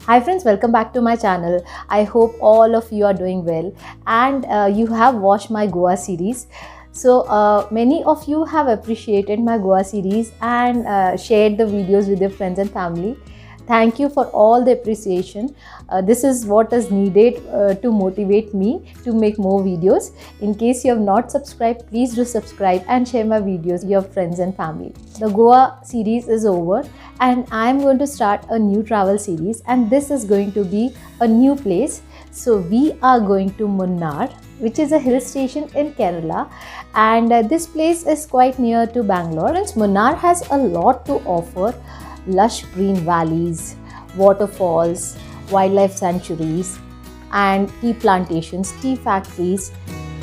Hi friends, welcome back to my channel. I hope all of you are doing well and you have watched my Goa series. So many of you have appreciated my Goa series and shared the videos with your friends and family. Thank you for all the appreciation. This is what is needed to motivate me to make more videos. In case you have not subscribed, please do subscribe and share my videos with your friends and family. The Goa series is over and I am going to start a new travel series, and this is going to be a new place. So we are going to Munnar, which is a hill station in Kerala, and this place is quite near to Bangalore. And Munnar has a lot to offer: lush green valleys, waterfalls, wildlife sanctuaries, and tea plantations, tea factories.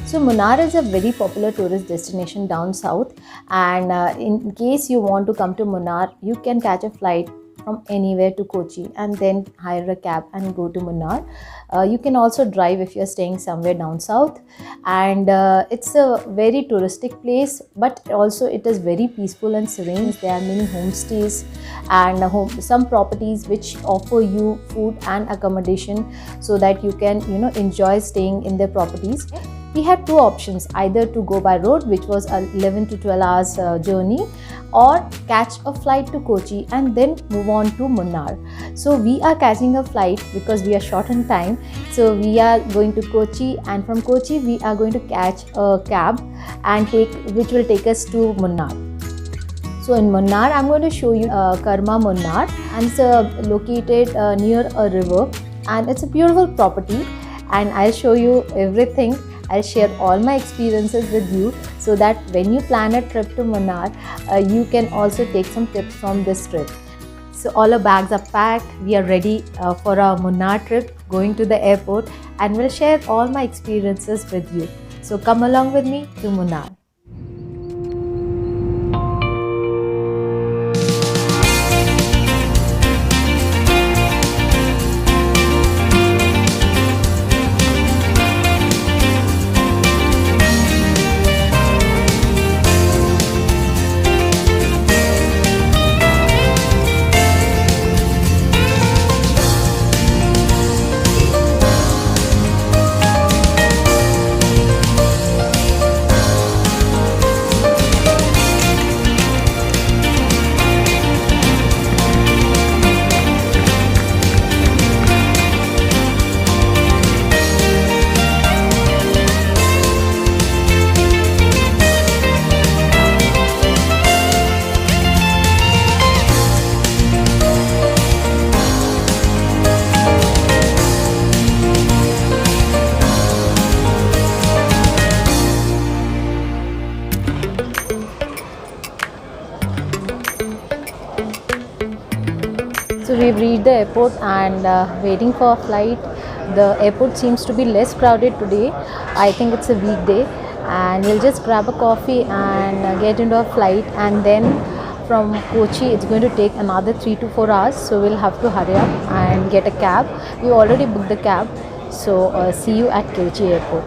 So Munnar is a very popular tourist destination down south, and in case you want to come to Munnar, you can catch a flight from anywhere to Kochi and then hire a cab and go to Munnar. You can also drive if you're staying somewhere down south, and it's a very touristic place, but also it is very peaceful and serene. There are many homestays and some properties which offer you food and accommodation so that you can enjoy staying in their properties. We had two options: either to go by road, which was 11 to 12 hours journey, or catch a flight to Kochi and then move on to Munnar. So we are catching a flight because we are short on time. So we are going to Kochi, and from Kochi we are going to catch a cab and which will take us to Munnar. So in Munnar, I'm going to show you Karma Munnar, and it's located near a river, and it's a beautiful property, and I'll show you everything. I'll share all my experiences with you so that when you plan a trip to Munnar, you can also take some tips from this trip. So all our bags are packed. We are ready for our Munnar trip, going to the airport, and we'll share all my experiences with you. So come along with me to Munnar. So we've reached the airport and waiting for a flight. The airport seems to be less crowded today. I think it's a weekday, and we'll just grab a coffee and get into a flight, and then from Kochi it's going to take another 3 to 4 hours, so we'll have to hurry up and get a cab. We already booked the cab, so see you at Kochi airport.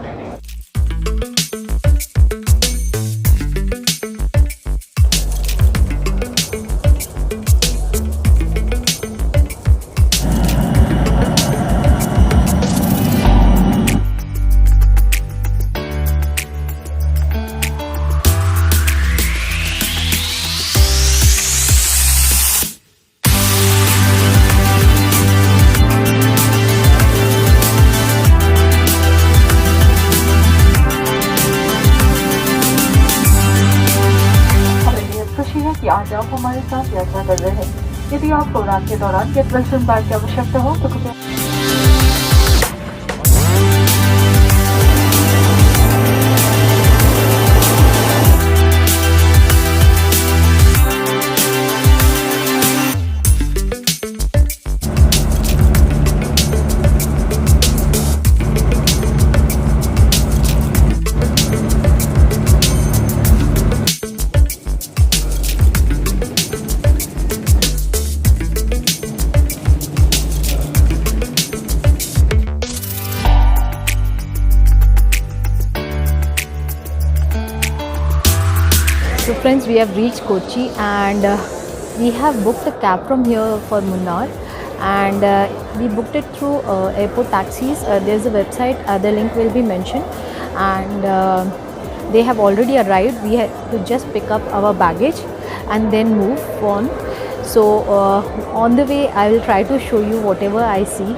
कि आज आप हमारे साथ यात्रा कर रहे हैं। यदि आपको उड़ान के दौरान या ट्वेल्थ बैग की आवश्यकता हो तो कृपया So friends, we have reached Kochi and we have booked a cab from here for Munnar, and we booked it through airport taxis. There's a website, the link will be mentioned, and they have already arrived. We had to just pick up our baggage and then move on. So on the way I will try to show you whatever I see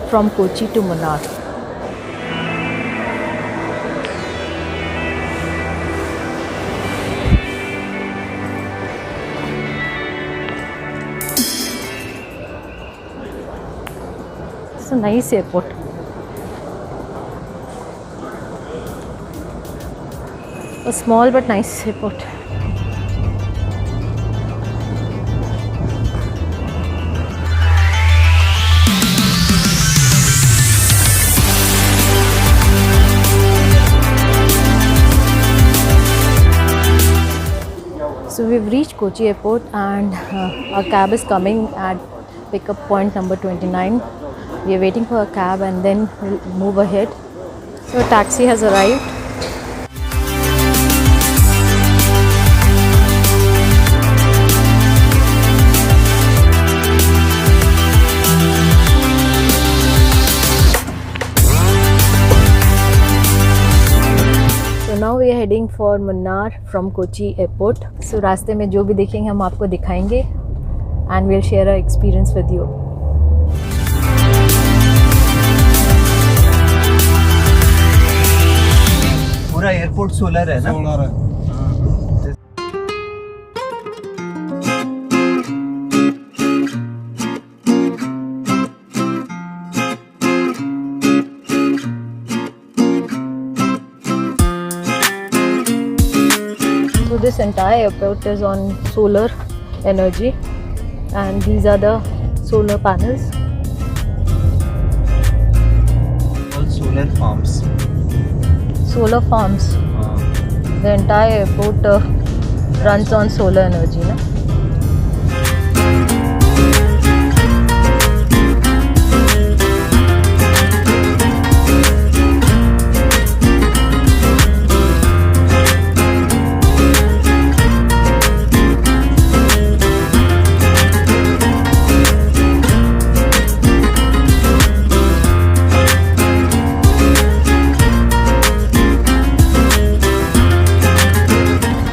from Kochi to Munnar. It's a nice airport. A small but nice airport. So we've reached Kochi airport, and our cab is coming at pickup point number 29. We are waiting for a cab and then we'll move ahead. So a taxi has arrived. So now we are heading for Munnar from Kochi airport. So रास्ते में जो भी देखेंगे हम आपको दिखाएंगे and we'll share our experience with you. पूरा airport solar है ना? सोलर है। So this entire airport is on solar energy, and these are the solar panels. All solar farms. Solar farms. The entire airport runs on solar energy, na?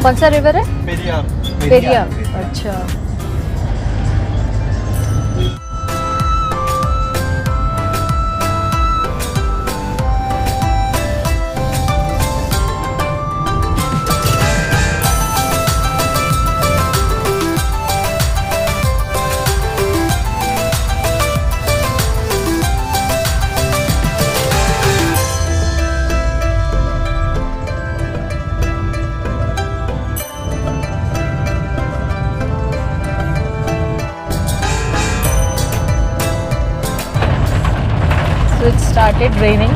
कौन सा river है? पेरियार। अच्छा। It started raining.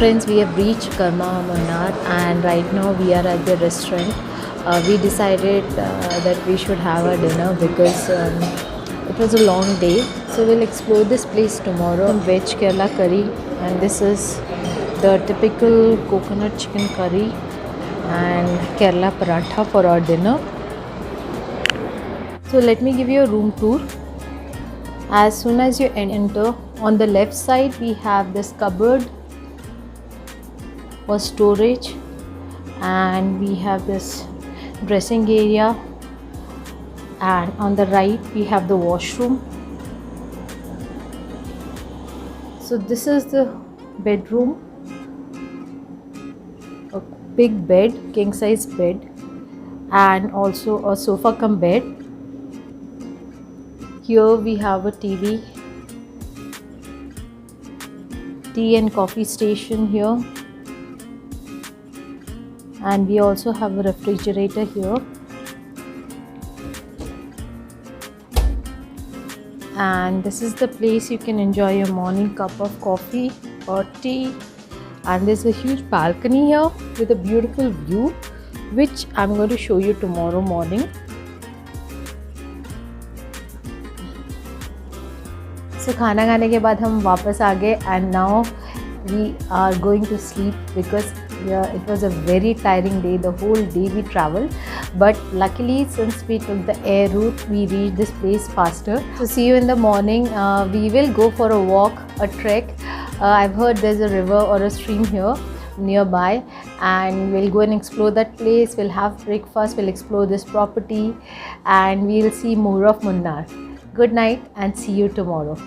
Friends, we have reached Karma Munnar, and right now we are at the restaurant. We decided that we should have a dinner because it was a long day. So we'll explore this place tomorrow. Veg Kerala curry, and this is the typical coconut chicken curry and Kerala paratha for our dinner. So let me give you a room tour. As soon as you enter, on the left side we have this cupboard for storage, and we have this dressing area, and on the right we have the washroom. So this is the bedroom, a big bed, king size bed, and also a sofa cum bed. Here we have a tea and coffee station here, and we also have a refrigerator here. And this is the place you can enjoy your morning cup of coffee or tea. And there's a huge balcony here with a beautiful view, which I'm going to show you tomorrow morning. So खाना खाने के बाद हम वापस आ गए, and now we are going to sleep because it was a very tiring day. The whole day we traveled, but luckily since we took the air route, we reached this place faster. So see you in the morning. We will go for a walk, a trek. I've heard there's a river or a stream here nearby, and we'll go and explore that place. We'll have breakfast, we'll explore this property, and we'll see more of Munnar. Good night and see you tomorrow.